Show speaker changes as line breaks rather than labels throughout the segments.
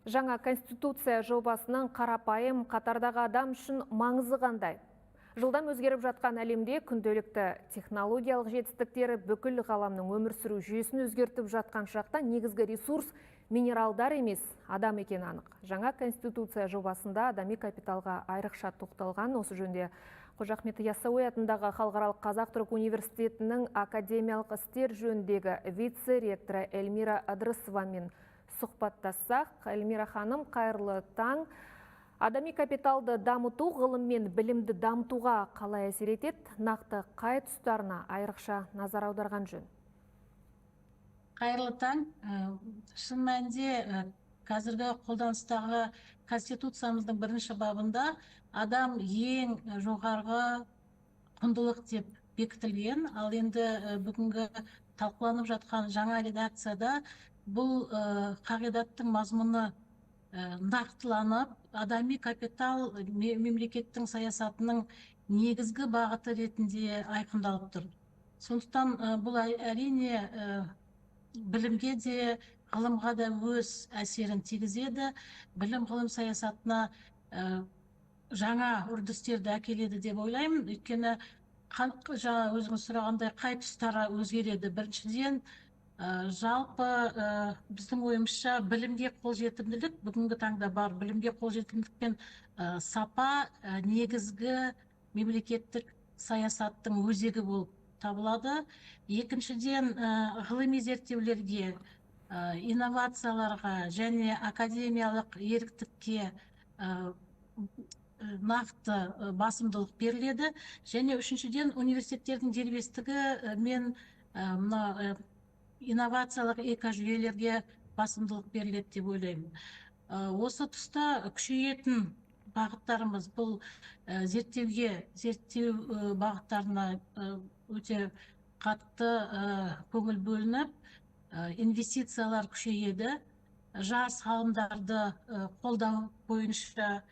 Жаңа конституция жобасының қарапайым қатардағы адам үшін маңызы қандай? Жылдам өзгеріп жатқан әлемде күнделікті технологиялық жетістіктері бүкіл ғаламның өмір сүру жүйесін өзгертіп жатқан шақта негізгі ресурс минералдар емес, адам екені анық. Жаңа конституция жобасында адами капиталға айрықша тоқталған. Осы жөнде Қожа Ахмет Яссауи атындағы Халықаралық Қазақ-Түрік университетінің академиялық істер жөніндегі вице-ректоры Эльмира Ыдырысовамен сұхбаттассақ. Эльмира ханым, қайырлы таң. Адами капиталды дамыту ғылым мен білімді дамытуға қалай әсер етеді? Нақты қай тұстарына айрықша назар аударған жөн?
Қайырлы таң. Шын мәнінде қазіргі қолданыстағы Конституциямыздың бірінші бабында адам ең жоғарғы құндылық деп бекітілген. Ал енді бүгінгі талқыланып жатқан жаңа редакцияда бұл қағидаттың мазмұны нақтыланып, адами капитал мемлекеттің саясатының негізгі бағыты ретінде айқындалып тұр. Сондықтан бұл әрине білімге де, ғылымға да өз әсерін тигізеді. Білім ғылым саясатына жаңа үрдістерді әкеледі деп ойлаймын. Өйткені жаңа өзіңіз сұрағандай қай тұстары өзгереді? Біріншіден, жалпы біздің ойымызша білімге қолжетімділік бүгінгі таңда бар. Білімге қолжетімділік пен сапа негізгі мемлекеттік саясаттың өзегі болып табылады. Екіншіден, ғылыми зерттеулерге, инновацияларға және академиялық еріктікке нақты басымдылық беріледі. Және үшіншіден, университеттердің дербестігі мен инновациялық экожүйелерге басымдылық беріледі деп ойлаймын. Осы тұста күшейетін бағыттарымыз бұл зерттеу бағыттарына өте қатты көңіл бөлініп, инвестициялар күшейеді, жас ғалымдарды қолдау бойынша,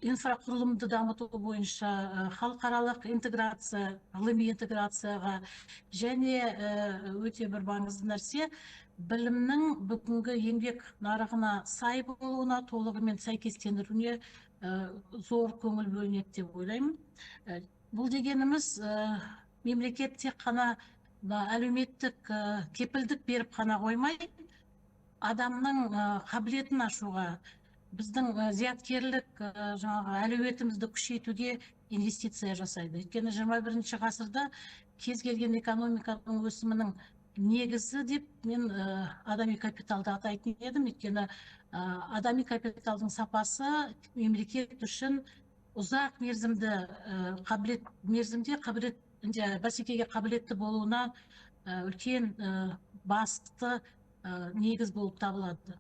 инфрақұрылымды дамыту бойынша, халықаралық интеграция, ғылыми интеграцияға және өте бір маңызды нәрсе, білімнің бүгінгі еңбек нарығына сай болуына, толығымен сәйкестендіруіне зор көңіл бөлінеді деп ойлаймын. Бұл дегеніміз мемлекет тек қана әлеуметтік кепілдік беріп қана қоймай, адамның қабілетін ашуға, біздің зияткерлік әлеуетімізді күшейтуге инвестиция жасайды. Өйткені 21-ші ғасырда кез келген экономиканың өсімінің негізі деп мен адами капиталды атайтын едім. Өйткені адами капиталдың сапасы мемлекет үшін ұзақ мерзімде бәсекеге қабілетті болуына үлкен басты негіз болып табылады.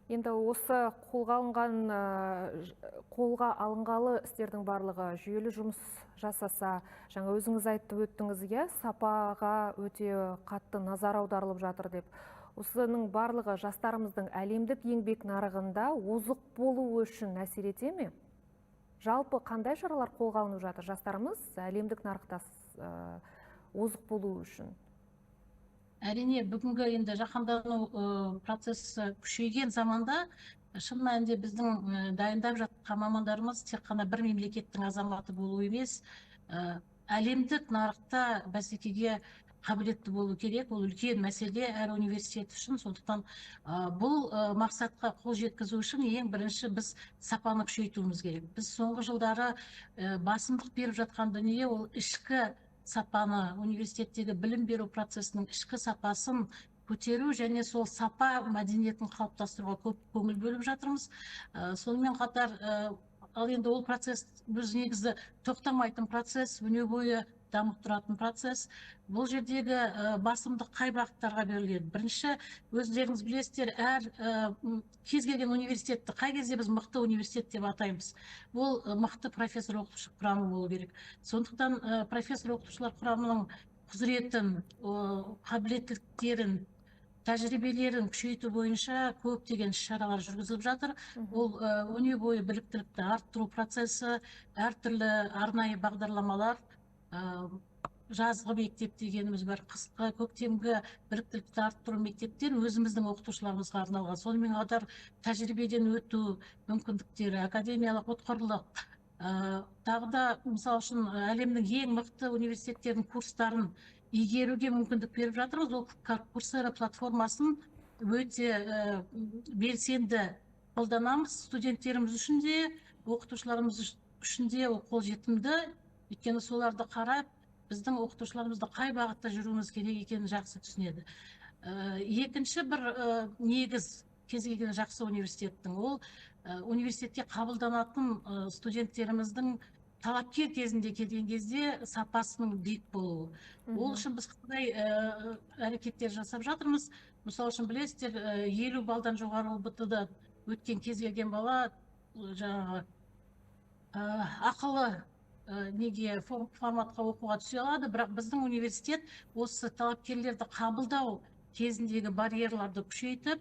Енді осы қолға алынғалы істердің барлығы жүйелі жұмыс жасаса, жаңа өзіңіз айтып өттіңіз, сапаға өте қатты назар аударылып жатыр деп. Осының барлығы жастарымыздың әлемдік еңбек нарығында озық болу үшін әсер ете ме? Жалпы қандай шаралар қолға алынып жатыр жастарымыз әлемдік нарықта озық болу үшін?
Әрине, бүгінгі енді жаһандану процесі күшейген заманда шын мәнінде біздің дайындап жатқан мамандарымыз тек қана бір мемлекеттің азаматы болу емес, әлемдік нарықта бәсекеге қабілетті болу керек. Ол үлкен мәселе әр университет үшін. Сондықтан бұл мақсатқа қол жеткізу үшін ең бірінші біз сапаны күшейтуіміз керек. Біз соңғы жылдары басымдық беріп жатқан дүние ол ішкі сапаны, университеттегі білім беру процесінің ішкі сапасын көтеру және сол сапа мәдениетін қалыптастыруға көп көңіл бөліп жатырмыз. Сонымен қатар, ал енді ол процесс біз негізі тоқтамайтын процесс, өне бойы дамып тұратын процесс. Бұл жердегі басымдық қай бағыттарға беріледі? Бірінші, өздеріңіз білесіздер, кез келген университетті қай кезде біз мықты университет деп атаймыз? Ол мықты профессор-оқытушы құрамы болу керек. Сондықтан профессор-оқытушылар құрамының құзыретін, қабілеттіліктерін, тәжірибелерін күшейту бойынша көптеген шаралар жүргізіліп жатыр. Ол өне бойы біліктілікті арттыру процесі, әртүрлі арнайы бағдарламалар, жазғы мектеп дегеніміз бар, қысқы көктемгі біліктілікті арттыру мектептер өзіміздің оқытушыларымызға арналған. Сонымен қатар тәжірибеден өту мүмкіндіктері, академиялық ұтқырлық, тағы да мысалы үшін әлемнің ең мықты университеттерінің курстарын игеруге мүмкіндік беріп жатырмыз. Ол Coursera платформасын өте белсенді қолданамыз. Студенттеріміз үшін де, оқытушыларымыз үшін де ол қолжетімді. Өйткені соларды қарап, біздің оқытушыларымызды қай бағытта жүруіміз керек екенін жақсы түсінеді. Екінші бір негіз кез келген жақсы университеттің, ол университетке қабылданатын студенттеріміздің талапкер кезінде келген кезде сапасының биік болуы. Ол үшін біз қандай әрекеттер жасап жатырмыз? Мысалы үшін білесіздер, 50 балдан жоғары ұбт-ды өткен кез келген бала жаңағы ақылы неге форматқа оқуға түсе алады, бірақ біздің университет осы талапкерлерді қабылдау кезіндегі барьерларды күшейтіп,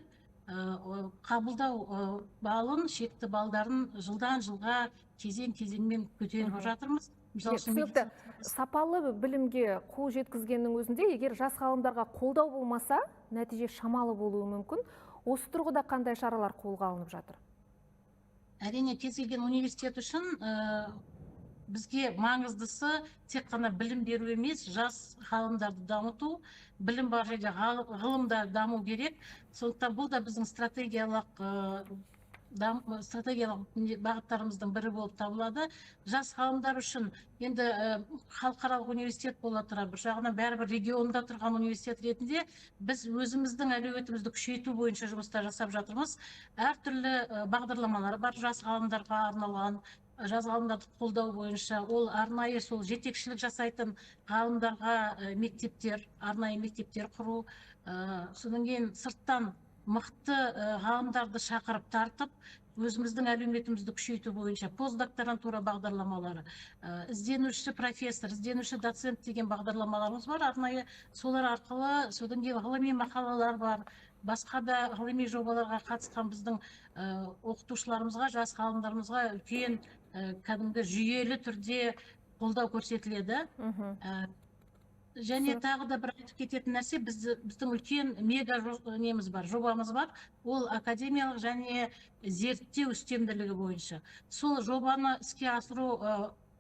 қабылдау балын, шекті балдарын жылдан жылға кезең-кезеңмен көтеріп жатырмыз.
Түсінікті. Сапалы білімге қол жеткізгеннің өзінде, егер жас ғалымдарға қолдау болмаса, нәтиже шамалы болуы мүмкін. Осы тұрғыда қандай шаралар қолға алынып жатыр?
Әрине, кез келген университет үшін бізге маңыздысы тек қана білім беру емес, жас ғалымдарды дамыту, білім бар жерде ғылымда даму керек. Сондықтан бұл да біздің стратегиялық бағыттарымыздың бірі болып табылады. Жас ғалымдар үшін енді халықаралық университет бола тұра, бір жағынан бәрібір регионда тұрған университет ретінде біз өзіміздің әлеуетімізді күшейту бойынша жұмыстар жасап жатырмыз. Әртүрлі бағдарламалар бар жас ғалымдарға арналған, жас ғалымдарды қолдау бойынша. Ол арнайы сол жетекшілік жасайтын ғалымдарға мектептер, арнайы мектептер құру, содан кейін сырттан мықты ғалымдарды шақырып тартып, өзіміздің әлеуметімізді күшейту бойынша постдокторантура бағдарламалары, ізденуші профессор, ізденуші доцент деген бағдарламаларымыз бар. Арнайы солар арқылы, содан кейін ғылыми мақалалар бар. Басқа да ғылыми жобаларға қатысқан біздің оқытушыларымызға, жас ғалымдарымызға үлкен кәдімгі жүйелі түрде қолдау көрсетіледі. Және тағы да бір айтып кететін нәрсе, біздің үлкен мега неміз бар, жобамыз бар. Ол академиялық және зерттеу үстемділігі бойынша. Сол жобаны іске асыру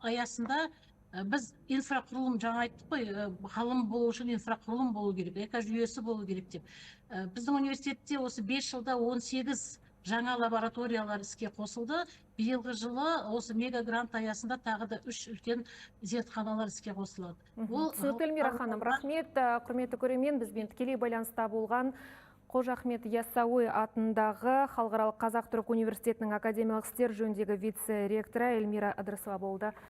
аясында біз инфрақұрылым, жаңа айттық қой, ғылым болу үшін инфрақұрылым болу керек, экожүйесі болу керек деп. Біздің университетте осы 5 жылда 18 жаңа лабораториялар іске қосылды. Биылғы жылы осы мега грант аясында тағы да 3 үлкен зертханалар іске қосылады.
Түсінікті, Эльмира ханым, рахмет. Құрметті көрермен, бізбен тікелей байланыста болған Қожа Ахмет Яссауи атындағы Халықаралық Қазақ-Түрік университетінің академиялық істер жөніндегі вице-ректоры Эльмира Ыдырысова болды.